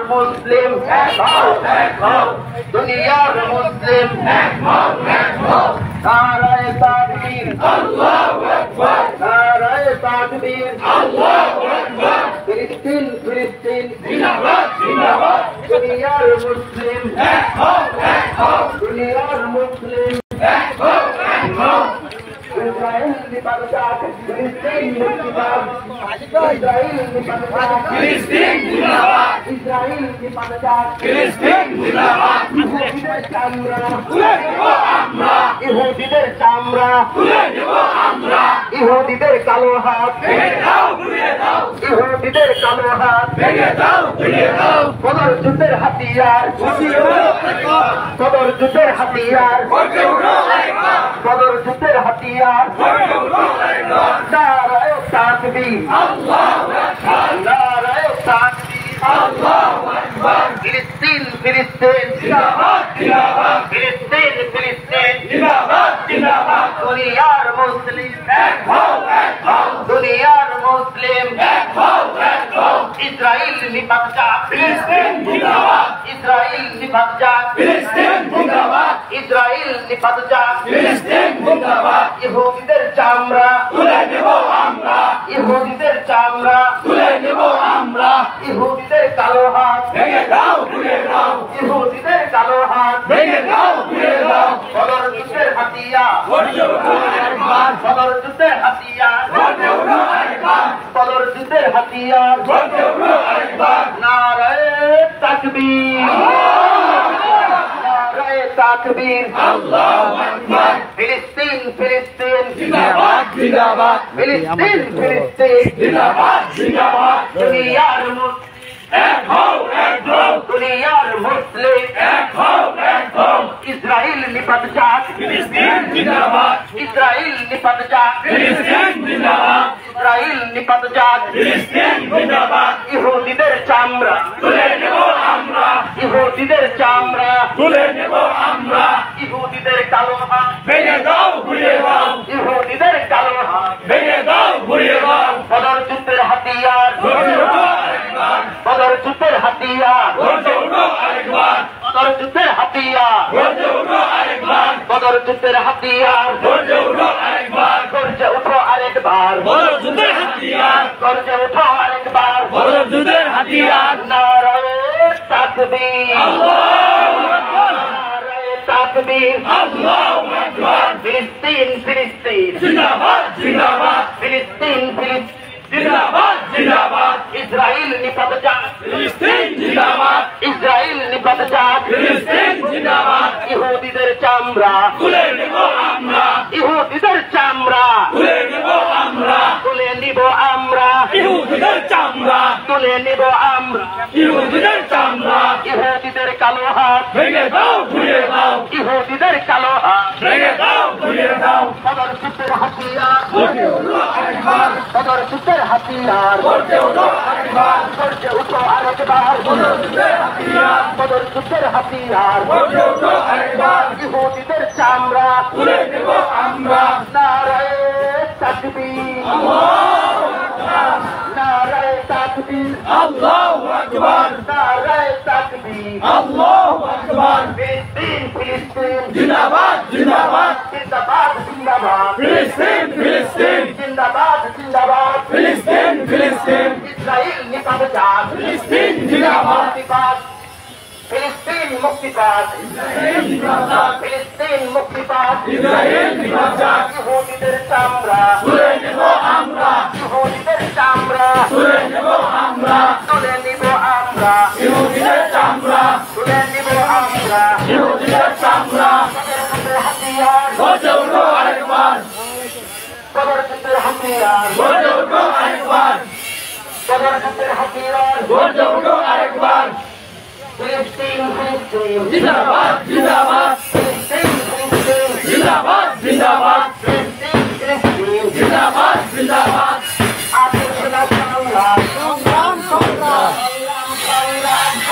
মুসলিম দুনিয়ার মুসলিম নারায়ে তাকবীর আল্লাহু আকবার নারায়ে তাকবীর আল্লাহু আকবার ফিলিস্তিন ফিলিস্তিন জিন্দাবাদ জিন্দাবাদ দুনিয়ার মুসলিম দুনিয়ার মুসলিম ইসরাইল নিপাত ফিলিস্তিন মুক্তিবাদ ইসরাইল নিপাত ফিলিস্তিন জিন্দাবাদ ইসরাইল নিপাত ফিলিস্তিন জিন্দাবাদ ইহুদিদের চামড়া তুলে নেব আমরা ইহুদিদের চামড়া তুলে নেব আমরা ইহুদিদের কালো হাত ভেঙে দাও গুড়িয়ে দাও ইহুদিদের কালো হাত ভেঙে দাও গুড়িয়ে দাও বদর যুদ্ধের হাতিয়ার বদর যুদ্ধের হাতিয়ার বদর যুদ্ধের হাতিয়ার নারায়ে তাকবীর আল্লাহু আকবার নারায়ে তাকবীর আল্লাহু আকবার ফিলিস্তিন ফিলিস্তিন জিন্দাবাদ জিন্দাবাদ ফিলিস্তিন ফিলিস্তিন জিন্দাবাদ জিন্দাবাদ দুনিয়ার মুসলিম এক হও দুনিয়ার মুসলিম এক হও ইসরাইল নিপাত যাক ফিলিস্তিন জিন্দাবাদ ইসরাইল নিপাত যাক ফিলিস্তিন জিন্দাবাদ ইসরাইল নিপাত যাক ফিলিস্তিন জিন্দাবাদ ইহুদিদের চামড়া তুলে নেব আমরা ইহুদিদের চামড়া তুলে নেব আমরা ইহুদিদের কালো হাত ভেঙে দাও গুড়িয়ে দাও ইহুদিদের কালো হাত ভেঙে দাও গুড়িয়ে দাও বদর যুদ্ধের হাতিয়ার বদর যুদ্ধের হাতিয়ার বদর যুদ্ধের হাতিয়ার নারায়ে তাকবীর নারায়ে তাকবীর আল্লাহু আকবার ফিলিস্তিন ফিলিস্তিন জিন্দাবাদ জিন্দাবাদ ফিলিস্তিন ফিলিস্তিন জিন্দাবাদ জিন্দাবাদ দুনিয়ার মুসলিম এক হও দুনিয়ার মুসলিম এক হও ইসরাইল নিপাত যাক ফিলিস্তিন জিন্দাবাদ ইসরাইল নিপাত যাক ফিলিস্তিন জিন্দাবাদ ইসরাইল নিপাত যাক ফিলিস্তিন জিন্দাবাদ ইহুদিদের চামড়া তুলে নেব আমরা ইহুদিদের চামড়া তুলে নেব আমরা ইহুদিদের কালো হাত ভেঙে দাও গুড়িয়ে দাও ইহুদিদের কালো হাত ভেঙে দাও গুড়িয়ে দাও বদর যুদ্ধের হাতিয়ার বদর যুদ্ধের হাতিয়ার বদর যুদ্ধের হাতিয়ার বদর যুদ্ধের হাতিয়ার গর্জে উঠো আরেকবার বদর যুদ্ধের হাতিয়ার গর্জে উঠো আরেকবার বদর যুদ্ধের হাতিয়ার নারায়ে তাকবীর আল্লাহু আকবার নারায়ে তাকবীর আল্লাহু আকবার ফিলিস্তিন ফিলিস্তিন জিন্দাবাদ জিন্দাবাদ ফিলিস্তিন ফিলিস্তিন জিন্দাবাদ জিন্দাবাদ ইসরাইল নিপাত যাক ফিলিস্তিন জিন্দাবাদ ইসরাইল নিপাত যাক ফিলিস্তিন জিন্দাবাদ ইহুদিদের চামড়া তুলে নেব আমরা ইহুদিদের চামড়া তুলে নেব আমরা তুলে নিব আমরা ইহুদিদের চামড়া তুলে নিব আমরা ইহুদিদের চামড়া ইহুদিদের কালো হাত ভেঙে দাও গুড়িয়ে দাও ইহুদিদের কালো হাত ভেঙে দাও গুড়িয়ে দাও বদর যুদ্ধের হাতিয়ার বদর যুদ্ধের হাতিয়ার গর্জে উঠো আরেকবার গর্জে উঠো আরেকবার বদর যুদ্ধের হাতিয়ার বদর যুদ্ধের হাতিয়ার গর্জে উঠো আরেকবার ইহুদিদের চামড়া তুলে নেব আমরা নারায়ে তাকবীর আল্লাহু আকবার নারায়ে তাকবীর আল্লাহু আকবার নারায়ে তাকবীর আল্লাহু আকবার ফিলিস্তিন ফিলিস্তিন জিন্দাবাদ জিন্দাবাদ জিন্দাবাদ জিন্দাবাদ ফিলিস্তিন ফিলিস্তিন জিন্দাবাদ জিন্দাবাদ ফিলিস্তিন ফিলিস্তিন ইসরাইল নিপাত যাক ফিলিস্তিন জিন্দাবাদ ফিলিস্তিন মুক্তিবাদ ফিলিস্তিন মুক্তিবাদ ইসরাইল নিপাত যাক ইহুদিদের চামড়া তুলে নেব আমরা ইহুদিদের চামড়া তুলে নেব আমরা তুলে নিব আমরা ইহুদিদের চামড়া তুলে নিব আমরা ইহুদিদের চামড়া হাতিয়ার গর্জে উঠো আরেকবার বদর যুদ্ধের হাতিয়ার গর্জে উঠো আরেকবার বদর যুদ্ধের হাতিয়ার গর্জে উঠো আরেকবার ফিলিস্তিন ফিলিস্তিন জিন্দাবাদ জিন্দাবাদ ফিলিস্তিন ফিলিস্তিন জিন্দাবাদ জিন্দাবাদ ফিলিস্তিন ফিলিস্তিন জিন্দাবাদ জিন্দাবাদ আপোষনা সংগ্রাম সংগ্রাম সংগ্রাম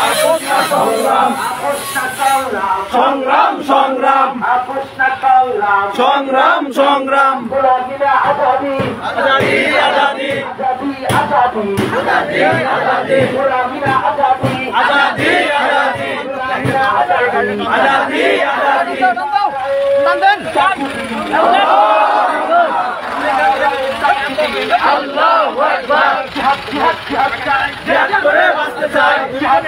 আপোষনা সংগ্রাম আপোষনা সংগ্রাম সংগ্রাম সংগ্রাম আপোষনা সংগ্রাম সংগ্রাম সংগ্রাম গোলামিনা আজাদি আজাদি আজাদি আজাদি আজাদি আজাদি গোলামিনা আজাদি আজাদি আজাদি গোলামিনা আজাদি আজাদি আজাদি আল্লাহু আকবার জিহাদ করে বাঁচতে চাই জিহাদ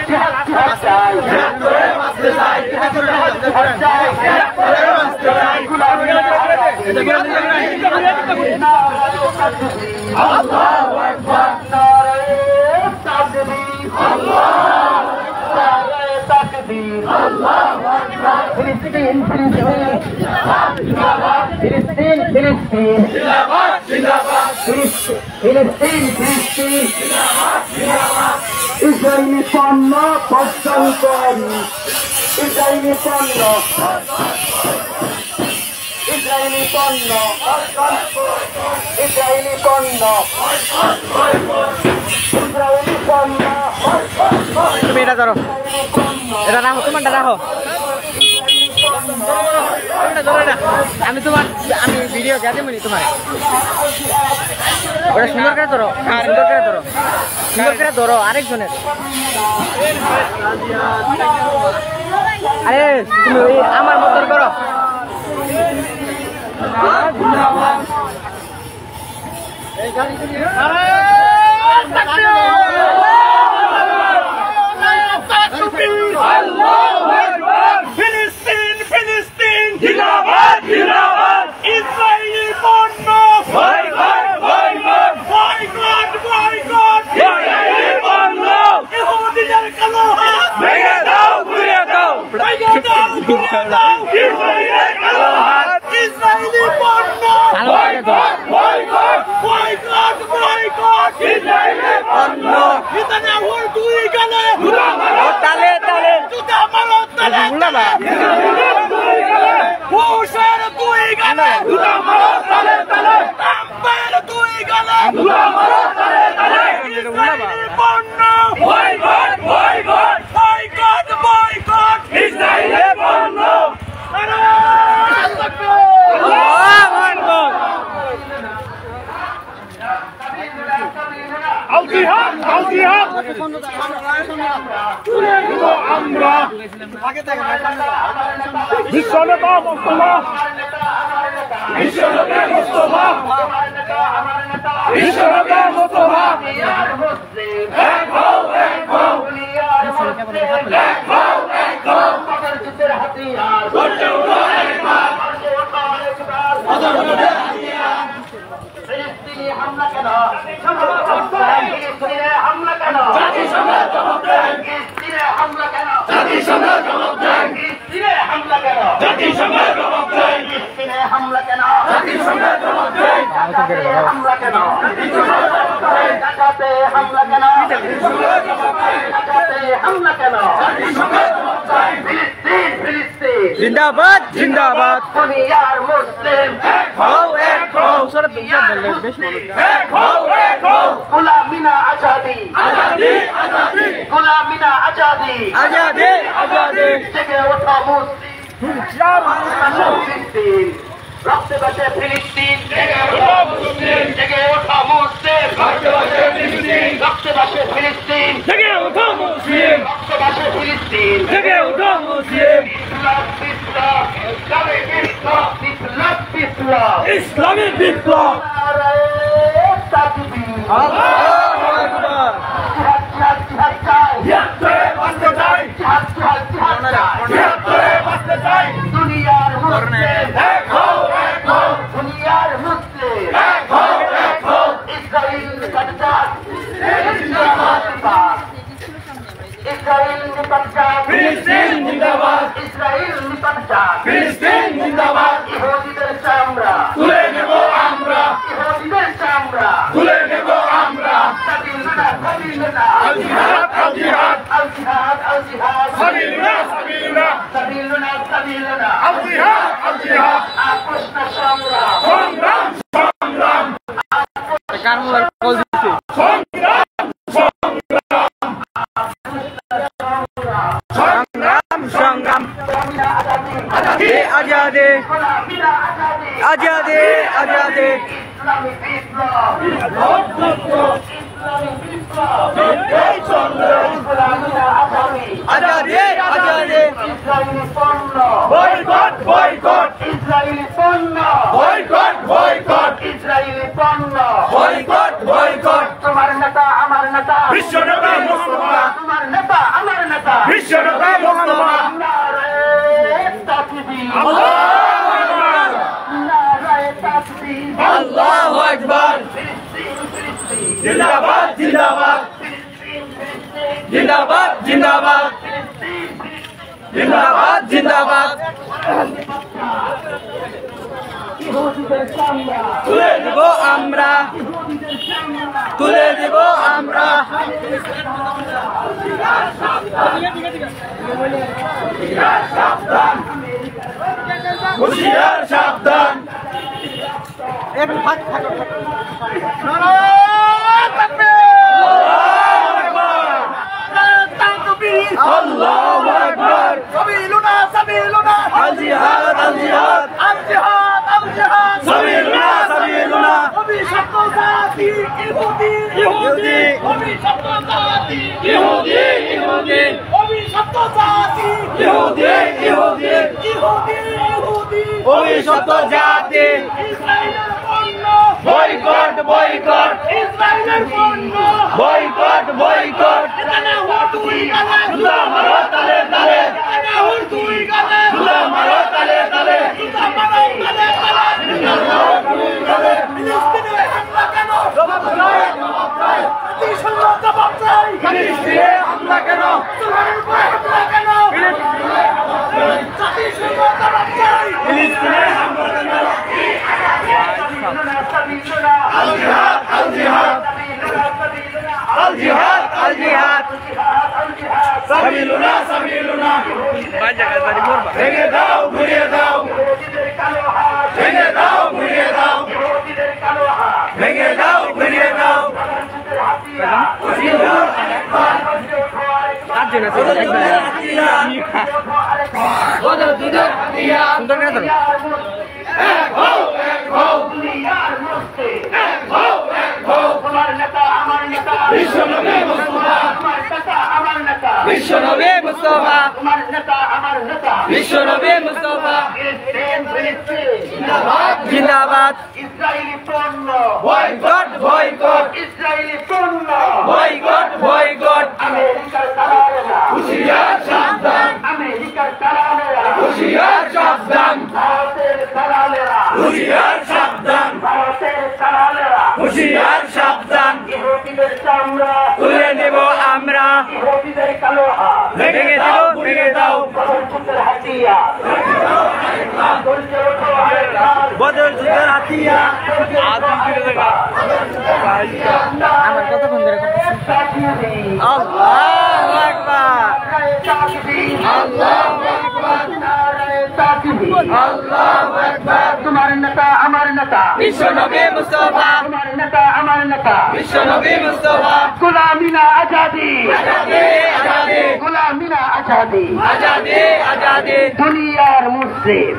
করে বাঁচতে চাই জিহাদ করে বাঁচতে চাই আল্লাহু আকবার আল্লাহু আকবার ফিলিস্তিন ফিলিস্তিন ফিলিস্তিন ফিলিস্তিন জিন্দাবাদ জিন্দাবাদ ফিলিস্তিন ফিলিস্তিন ইসরায়েলি পণ্য বর্জন করি ইসরায়েলি পণ্য ইসরায়েলি পণ্য ইসরায়েলি পণ্য ইসরায়েলি পণ্য তুমি এটা ধরো এটা রাখো তোমারটা রাখো আমি ভিডিও যা দেবনি তোমার ওটা সুন্দর করে ধরো সুন্দর করে ধরো আরেকজনের আরে তুমি আমার মতন করো ফিলিস্তিন ফিলিস্তিন জিন্দাবাদ জিন্দাবাদ ইসরায়েলি পণ্য boycott boycott boycott boycott Israeli পণ্য ইহুদিদের কালো হাত ভেঙে দাও ঘুরিয়ে দাও ভেঙে দাও ঘুরিয়ে দাও ইসরায়েলের কালো হাত ইসরায়েলি পণ্য boycott boycott boycott boycott Israeli পণ্য নেতানিয়াহুর দুই গালে জুতা মারো তালে তালে জুতা মারো তালে তালে বুশের দুই গালে জুতা মারো তালে তালে ট্রাম্পের দুই গালে জুতা মারো তালে তালে ইসরায়েলি পণ্য boycott boycott boycott boycott Israeli পণ্য আল জিহাদ আল জিহাদ তুলে দেব আমরা বিশ্বনেতা মুস্তফা বিশ্বনেতা মুস্তফা বিশ্বনেতা মুস্তফা এক হও এক হও এক হও এক হও যুদ্ধের হাতিয়ার করতে উঠো একবার ফিলিস্তিনি হামলা কেন ফিলিস্তিনে হামলা কেন জাতিসংঘের জবাব দেন ফিলিস্তিনে হামলা কেন জাতিসংঘের জবাব দেন ফিলিস্তিনে হামলা কেন জাতিসংঘের জবাব দেন ফিলিস্তিনে হামলা কেন জাতিসংঘের জবাব দেন ঢাকাতে হামলা কেন ঢাকাতে হামলা কেন ঢাকাতে হামলা কেন ফিলিস্তিন ফিলিস্তিন জিন্দাবাদ জিন্দাবাদ দুনিয়ার মুসলিম হও এক হও এক হও এক হও গোলামিনা আজাদি আজাদি আজাদি গোলামিনা আজাদি আজাদি আজাদি জেগে ওঠা মুসলিম ফিলিস্তিন রক্তে বাঁচে ফিলিস্তিন জেগে ওঠা মুসলিম জেগে ওঠা মুসলিম রক্তে বাঁচে ফিলিস্তিন রক্তে বাঁচে ফিলিস্তিন জেগে ওঠা মুসলিম রক্তে বাঁচে ফিলিস্তিন জেগে ওঠা মুসলিম বিপ্লব বিপ্লব ইসলামী বিপ্লব বিপ্লব বিপ্লব ইসলামী বিপ্লব নারায়ে তাকবীর আল্লাহু আকবার জিহাদ জিহাদ জিহাদ চাই জিহাদ করে বাঁচতে চাই জিহাদ জিহাদ জিহাদ চাই জিহাদ করে বাঁচতে চাই দুনিয়ার মুসলিম এক হও এক হও দুনিয়ার মুসলিম এক হও এক হও ইসরায়েল নিপাত ইসরায়েল নিপাত ফিলিস্তিন জিন্দাবাদ ইসরায়েল নিপাত ফিলিস্তিন জিন্দাবাদ ইহুদিদের চামড়া তুলে নেব আমরা ইহুদিদের চামড়া তুলে নেব আমরা সাবিলুনা সাবিলুনা আল জিহাদ আল জিহাদ আল জিহাদ আল জিহাদ সাবিলুনা সাবিলুনা সাবিলুনা সাবিলুনা আল জিহাদ আল জিহাদ আকৃষ্ণ চামড়া সংগ্রাম সংগ্রাম কার মোবাইল কল দিচ্ছে সংগ্রাম সংগ্রাম সংগ্রাম সংগ্রাম আজাদি আজাদে গোলামিরা আজাদে আজাদে আজাদে ইসলামী বিপ্লব ইসলামী বিপ্লব গোলামিরা আজাদে আজাদে আজাদে ইসরায়েলি পণ্য বয়কট বয়কট ইসরায়েলি পণ্য বয়কট বয়কট ইসরায়েলি পণ্য বয়কট বয়কট তোমার নেতা আমার নেতা বিশ্বনবী মুস্তাফা তোমার নেতা আমার নেতা বিশ্বনবী মুস্তাফা নারায়ে তাকবীর আল্লাহু আকবার নারায়ে তাকবীর আল্লাহু আকবার জিন্দাবাদ জিন্দাবাদ জিন্দাবাদ জিন্দাবাদ জিন্দাবাদ জিন্দাবাদ তুলে দেব আমরা তুলে দেব আমরা হুঁশিয়ার সাবধান আল্লাহু আকবার সাবিলুনা সাবিলুনা আল জিহাদ আল জিহাদ আল জিহাদ আল জিহাদ সাবিলুনা সাবিলুনা অভিশপ্ত জাতি ইহুদি ইহুদি অভিশপ্ত জাতি ইহুদি ইহুদি অভিশপ্ত জাতি ইহুদি ইহুদি ইহুদি ইহুদি অভিশপ্ত জাতি ইসরায়েলের পণ্য বয়কট বয়কট ইসরায়েলের পণ্য বয়কট বয়কট নেতানিয়াহু দুই গালে জুতা মারো তালে তালে নেতানিয়াহু দুই গালে জুতা মারো তালে তালে জুতা মারো তালে তালে ফিলিস্তিনে হামলা কেন জবাব চাই জাতিসংঘ জবাব চাই ফিলিস্তিনে হামলা কেন ইসরায়েলের উপরে হামলা কেন জাতিসংঘ জবাব চাই ফিলিস্তিনে হামলা কেন সাবিলুনা আল জিহাদ আল জিহাদ সাবিলুনা আল জিহাদ আল জিহাদ আল জিহাদ সাবিলুনা সাবিলুনা ভাই জায়গা বাড়ি করবা ভেঙে দাও ঘুরিয়ে দাও ইহুদিদের কালো হাত ভেঙে দাও ঘুরিয়ে দাও ইহুদিদের কালো হাত ভেঙে দাও ঘুরিয়ে দাও চারজন আছে সুন্দর করে ধরো তোমার নেতা আমার নেতা বিশ্বনবী মুস্তাফা তোমার নেতা আমার নেতা বিশ্বনবী মুস্তাফা তোমার নেতা আমার নেতা বিশ্বনবী মুস্তাফা ফিলিস্তিন ফিলিস্তিন জিন্দাবাদ ইসরায়েলি পণ্য বয়কট বয়কট ইসরায়েলি পণ্য বয়কট বয়কট আমেরিকার দালালেরা হুঁশিয়ার সাবধান আমেরিকার দালালেরা হুঁশিয়ার সাবধান ভারতের দালালেরা হুঁশিয়ার সাবধান ভারতের দালালেরা হুঁশিয়ার সাবধান ইহুদিদের চামড়া তুলে নেব আমরা ইহুদিদের কালো হাত ভেঙে দাও ঘুরিয়ে দাও বদরপুরের হাতিয়া ধৈর্য ওঠো আরেকবার বদল যুদ্ধের হাতিয়া আমার কতক্ষণ ধরে আল্লাহু আকবার আল্লাহু আকবার তোমার নেতা আমার নেতা বিশ্বনবী মুস্তাফা তোমার নেতা আমার নেতা বিশ্বনবী মুস্তাফা গোলামিনা আজাদি আজাদে আজাদে গোলামিনা আজাদি আজাদে আজাদে দুনিয়ার মুসলিম